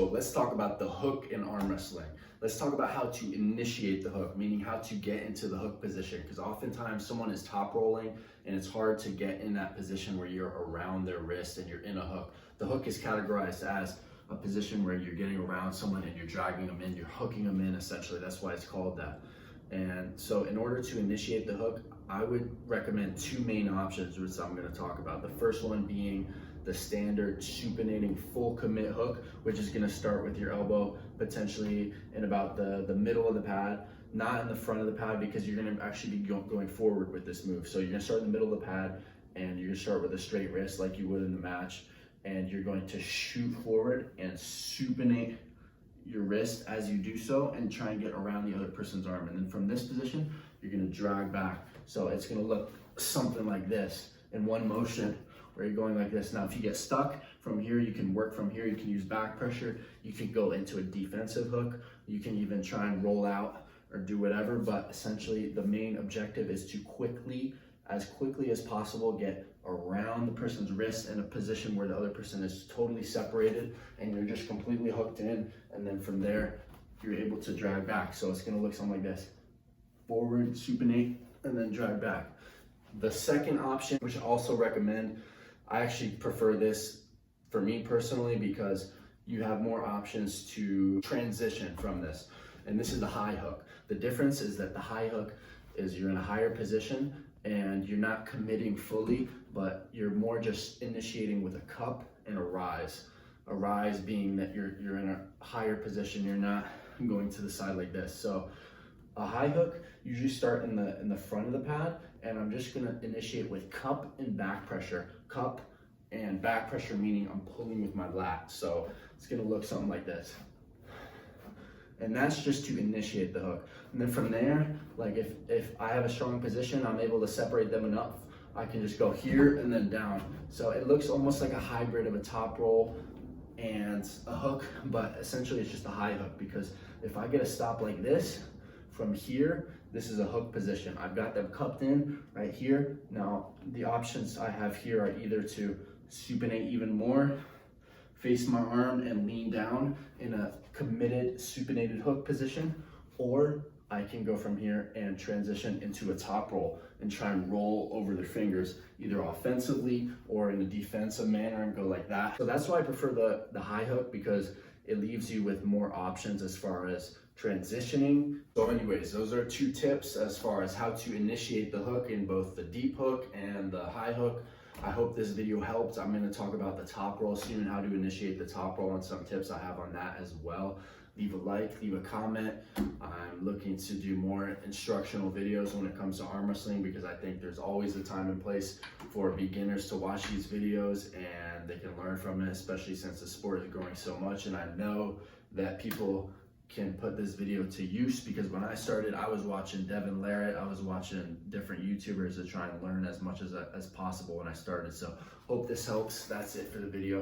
So let's talk about the hook in arm wrestling. Let's talk about how to initiate the hook, meaning how to get into the hook position, because oftentimes someone is top rolling and it's hard to get in that position where you're around their wrist and you're in a hook. The hook is categorized as a position where you're getting around someone and you're dragging them in, you're hooking them in essentially. That's why it's called that. And so in order to initiate the hook, I would recommend two main options, which I'm going to talk about. The first one being the standard supinating full commit hook, which is going to start with your elbow potentially in about the middle of the pad, not in the front of the pad, because you're going to actually be going forward with this move. So you're going to start in the middle of the pad and you're going to start with a straight wrist like you would in the match, and you're going to shoot forward and supinate your wrist as you do so and try and get around the other person's arm. And then from this position, you're going to drag back. So it's going to look something like this in one motion, where you're going like this. Now, if you get stuck from here, you can work from here. You can use back pressure. You can go into a defensive hook. You can even try and roll out or do whatever. But essentially, the main objective is to as quickly as possible, get around the person's wrist in a position where the other person is totally separated and you're just completely hooked in. And then from there, you're able to drag back. So it's going to look something like this: forward, supinate, and then drag back. The second option, which I also recommend, I actually prefer this for me personally because you have more options to transition from this. And this is the high hook. The difference is that the high hook is you're in a higher position and you're not committing fully, but you're more just initiating with a cup and a rise. A rise being that you're in a higher position, you're not going to the side like this. So a high hook usually start in the front of the pad, and I'm just gonna initiate with cup and back pressure. Cup and back pressure meaning I'm pulling with my lat. So it's gonna look something like this. And that's just to initiate the hook. And then from there, like if I have a strong position, I'm able to separate them enough, I can just go here and then down. So it looks almost like a hybrid of a top roll and a hook, but essentially it's just a high hook, because if I get a stop like this, from here, this is a hook position. I've got them cupped in right here. Now, the options I have here are either to supinate even more, face my arm and lean down in a committed supinated hook position, or I can go from here and transition into a top roll and try and roll over their fingers, either offensively or in a defensive manner, and go like that. So that's why I prefer the high hook, because it leaves you with more options as far as transitioning. So anyways, those are two tips as far as how to initiate the hook in both the deep hook and the high hook. I hope this video helped. I'm going to talk about the top roll soon and how to initiate the top roll and some tips I have on that as well. Leave a like, leave a comment. I'm looking to do more instructional videos when it comes to arm wrestling, because I think there's always a time and place for beginners to watch these videos and they can learn from it, especially since the sport is growing so much. And I know that people can put this video to use, because when I started, I was watching Devin Larrett, I was watching different YouTubers to try and learn as much as possible when I started. So hope this helps. That's it for the video.